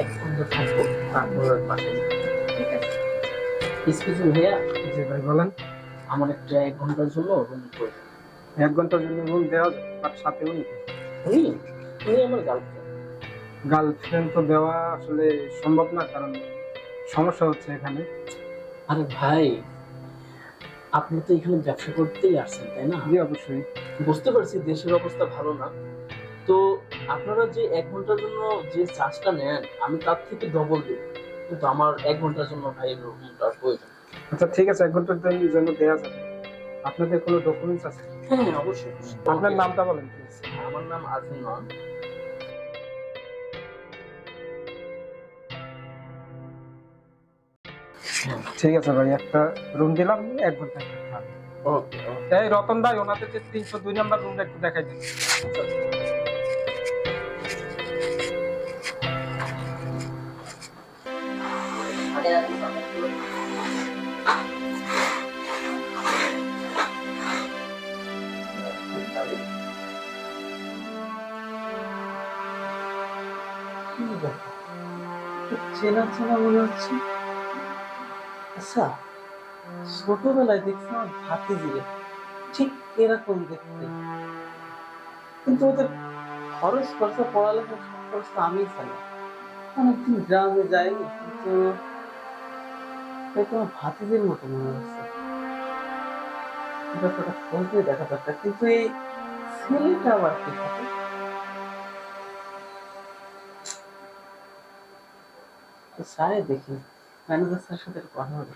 এক ঘন্টা থাকবো, তারপর বাসায় যাবো। ঠিক আছে? এক্সকিউজ ভাইয়া, জি ভাই বলেন। আমার একটা 1 ঘন্টার জন্য রুম প্রয়োজন। 1 ঘন্টার জন্য রুম দেওয়া যায়, আর সাথে উনি উনি উনি আমার গার্লফ্রেন্ড। গার্লফ্রেন্ড তো দেওয়া আসলে সম্ভব না, কারণ সমস্যা হচ্ছে এখানে। আরে ভাই, আপনি তো এখানে ব্যবসা করতেই আসছেন, তাই না? জি অবশ্যই। বুঝতে পারছি দেশের অবস্থা ভালো না, তো আপনারা যে 1 ঘন্টার জন্য যে চার্জটা নেন, আমি তার থেকে ডবল দেব, কিন্তু আমার 1 ঘন্টার জন্য ভাই রুমটার প্রয়োজন। আচ্ছা ঠিক আছে, 1 ঘন্টার জন্য দেওয়া যাবে। আপনাদের কোনো ডকুমেন্টস আছে? হ্যাঁ হ্যাঁ, অবশ্যই। আপনার নামটা বলেন প্লিজ। আমার নাম আজিম নন। ঠিক আছে ভাই, একটা রুম দিলাম, 1 ঘন্টা ওকে। এই রতন ভাই, ওনাদের যে 302 নম্বর রুমটা একটু দেখাই দিন। চেনা চেনা মনে হচ্ছে। আচ্ছা, ছোটবেলায় দেখছিলাম ভাতিজিরে ঠিক এরকম দেখতে, কিন্তু ওদের খরচ খরচা পড়ালেখার সব খরচ তো আমিই চালাই। অনেকদিন গ্রামে যাইনি, কিন্তু তাই তোমার ভাতিজির মতো মনে হচ্ছে। ব্যাপারটা খোঁজ দিয়ে দেখা দরকার, কিন্তু এই ছেলেটা আবার কি থাকে? স্যার দেখি, ম্যানেজার স্যারের সাথে একটু কথা বলি।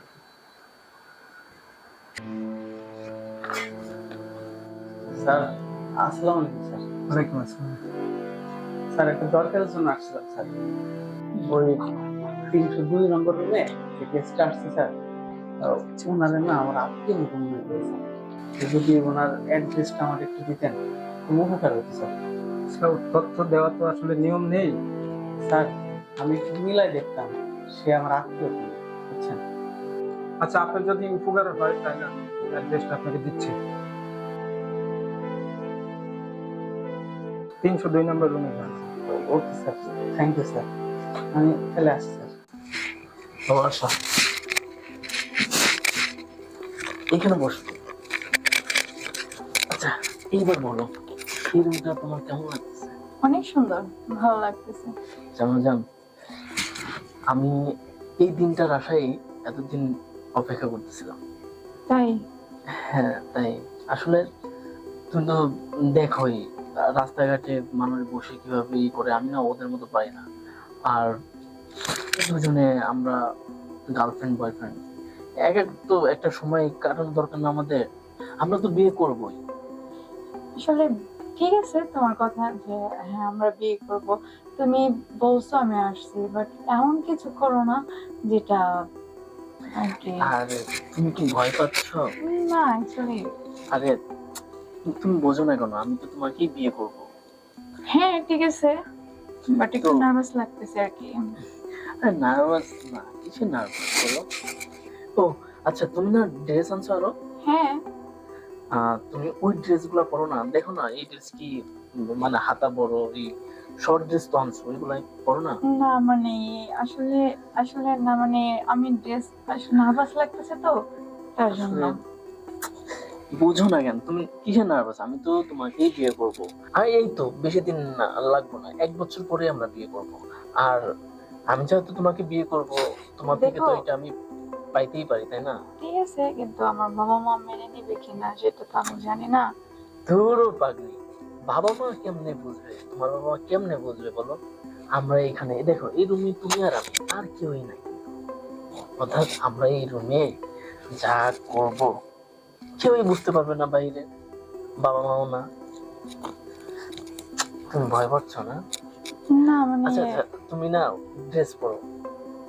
স্যার, আসসালামু আলাইকুম স্যার। ওয়ালাইকুম আসসালাম। স্যার, একটা দরকারের জন্য আসছিলাম স্যার। ওই 302 নম্বর রুমে যে গেস্ট আসছে স্যার, ওনাদের না আমার আত্মীয় মতো মনে হয়েছে। যদি ওনার অ্যাড্রেসটা আমাকে একটু দিতেন, খুব উপকার হতো স্যার। স্যার, তথ্য দেওয়া তো আসলে নিয়ম নেই। স্যার, আমি একটু মিলাই দেখতাম, সে আমার আত্মীয় কিনা, বুঝছেন? আচ্ছা, আপনার যদি উপকার হয় তাহলে আমি অ্যাড্রেসটা আপনাকে দিচ্ছি। 302 নম্বর রুমে যান। Okay sir, thank you sir. আমি তাহলে আসছি স্যার। তোমার আশা এখানে বসবো। আচ্ছা, এইবার বলো, এই রুমটা তোমার কেমন লাগতেছে? অনেক সুন্দর, ভালো লাগতেছে। জানো জান, আমি এই দিনটার আশায় এতদিন অপেক্ষা করতেছিলাম। তাই? হ্যাঁ, তাই। আসলে তুমি তো দেখোই, রাস্তাঘাটে মানুষ বসে কিভাবে ই করে, আমি না ওদের মতো পাই না। আর দুজনে আমরা গার্লফ্রেন্ড বয়ফ্রেন্ড, এক এক তো একটা সময় কাটানো দরকার না আমাদের? আমরা তো বিয়ে করবোই। আসলে ঠিক আছে তোমার কথা যে হ্যাঁ আমরা বিয়ে করব, তুমি বলছো আমি আসছি, বাট এমন কিছু করো না যেটা আর কি। আর তুমি কি ভয় পাচ্ছ? না অ্যাকচুয়ালি। আরে, তুমি বোঝো না কেন, আমি তো তোমাকেই বিয়ে করব। হ্যাঁ ঠিক আছে, বাট একটু তো নার্ভাস লাগতেছে আর কি। আরে নার্ভাস না, কিসের নার্ভাস বলো? ও আচ্ছা, তুমি না ড্রেস আনছো আরো? হ্যাঁ। তুমি ওই ড্রেস গুলা পরো না, দেখো না এই ড্রেস কি মানে হাতা বড়, এই শর্ট ড্রেস তো আনছো, ওইগুলাই পরো না। না মানে আসলে আসলে না মানে আমি ড্রেস আসলে নার্ভাস লাগতেছে তো, তার জন্য। আসলে বুঝো না কেন, তুমি কিসের নার্ভাস? আমি তো তোমাকেই বিয়ে করব। আর এই তো বেশি দিন লাগবো না, 1 বছর পরে আমরা বিয়ে করব। আর আমি যেহেতু তোমাকে বিয়ে করব, তোমার থেকে দেখো তো এটা আমি পাইতেই পারি, তাই না? ঠিক আছে, কিন্তু আমার বাবা মা মেনে নিবে কিনা সেটা তো আমি জানি না। ধুরো পাগলি, বাবা মা কেমনে বুঝবে? তোমার বাবা মা কেমনে বুঝবে বলো? আমরা এখানে দেখো, এই রুমে তুমি আর আমি, আর কেউই নাই। অর্থাৎ আমরা এই রুমে যা করব কেউই বুঝতে পারবে না বাইরে, বাবা মাও না। তুমি ভয় পাচ্ছ না? না মানে আচ্ছা আচ্ছা, তুমি না ড্রেস পরো,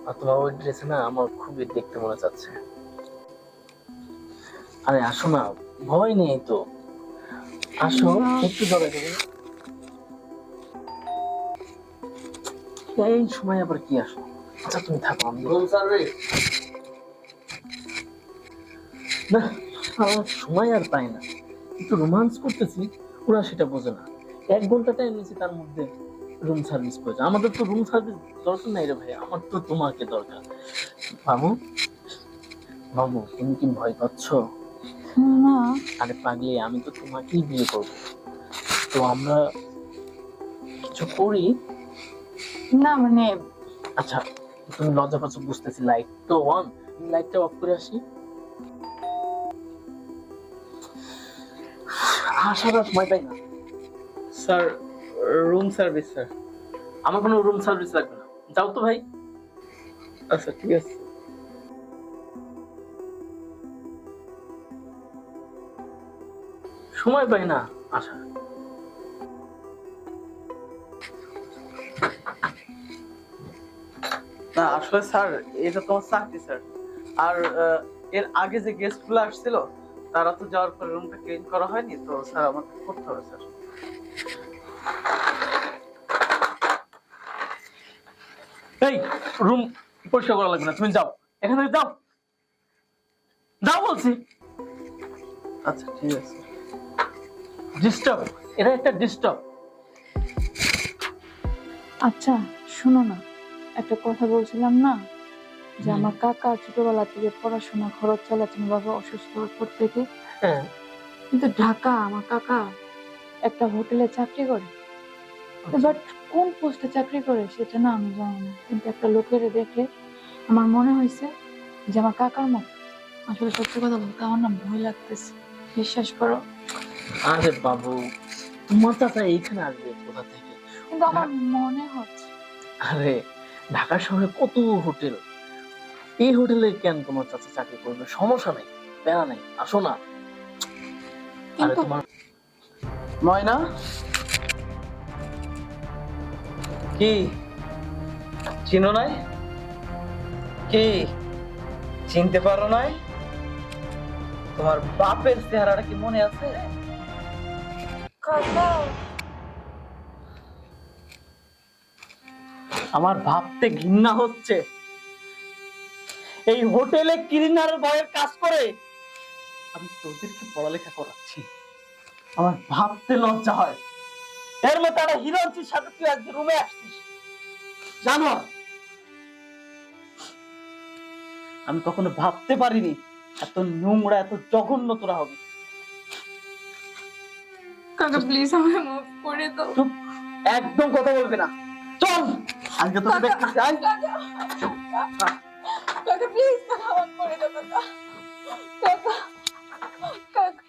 আর তোমার ওই ড্রেসে না আমার খুবই দেখতে মনে চাচ্ছে। আরে আসো না, ভয় নেই তো, আসো, একটু জড়াই দেবে। এই সময় আবার কি আসো? আচ্ছা তুমি থাকো, আমি না, সারা সময় আর পাই না, একটু রোমান্স করতেছি, ওরা সেটা বোঝে না। 1 ঘন্টা টাইম নিয়েছি, তার মধ্যে রুম সার্ভিস প্রয়োজন? আমাদের তো রুম সার্ভিস দরকার নাই রে ভাই, আমার তো তোমাকে দরকার। বাবু, বাবু তুমি কি ভয় পাচ্ছ? না আরে পাগলি, আমি তো তোমাকেই বিয়ে করব, তো আমরা কিছু করি। না মানে আচ্ছা, তুমি লজ্জা পাচ্ছ বুঝতেছি, লাইট তো অন, লাইটটা অফ করে আসি। আসার সময় পাই না। Sir, room service sir. আমার কোনো রুম সার্ভিস লাগবে না, যাও তো ভাই। আচ্ছা ঠিক আছে। সময় পাই না আশা। না আসলে স্যার, এটা তোমার চাকরি স্যার। আর এর আগে যে গেস্ট গুলো আসছিল তারা তো যাওয়ার পরে রুমটা ক্লিন করা হয়নি, তো স্যার আমাকে করতে হবে স্যার। এই রুম পরিষ্কার করা লাগবে না, তুমি যাও এখান থেকে, যাও যাও বলছি। আচ্ছা ঠিক আছে। ডিস্টার্ব, এটা একটা ডিস্টার্ব। আচ্ছা শোনো না, একটা কথা বলছিলাম না যে হুম। আমার কাকা ছোটবেলা থেকে পড়াশোনা খরচ চালাচ্ছেন, বাবা অসুস্থ হওয়ার পর থেকে। হ্যাঁ, কিন্তু ঢাকা আমার কাকা একটা হোটেলে চাকরি করে, আচ্ছা। বাট কোন পোস্টে চাকরি করে সেটা না আমি জানি না, কিন্তু একটা লোকের দেখে আমার মনে হয়েছে যে আমার কাকার মতো। আসলে সত্যি কথা বলতে আমার না ভয় লাগতেছে, বিশ্বাস করো। আরে বাবু, তোমার চাচা এইখানে আসবে কোথা থেকে? কিন্তু আমার মনে হচ্ছে আরে ঢাকা শহরে কত হোটেল, এই হোটেলে কেন তোমার চাচা চাকরি করবে? সমস্যা নেই, প্যারা নেই, আসো না। আরে কিন্তু তোমার ময়না, কি চিনো নাই? কি চিনতে পারো নাই? তোমার বাপের চেহারাটা কি মনে আছে? আমার ভাবতে ঘৃণা হচ্ছে, এই হোটেলে ক্লিনার বয়ের কাজ করে আমি তোদেরকে পড়ালেখা করাচ্ছি। আমার ভাবতে লজ্জা হয়, এর মতো একটা হিরোইনের সাথে তুই আজকে রুমে আসছিস। জানো, আমি কখনো ভাবতে পারিনি এত নোংরা, এত জঘন্য তোরা হবি। কাকা প্লিজ আমাকে মাফ করে দাও। চুপ, একদম কথা বলবি না, চল আজকে তোকে দেখতেছি। আয়। কাকা প্লিজ মাফ করে দাও কাকা। কাকা কাকা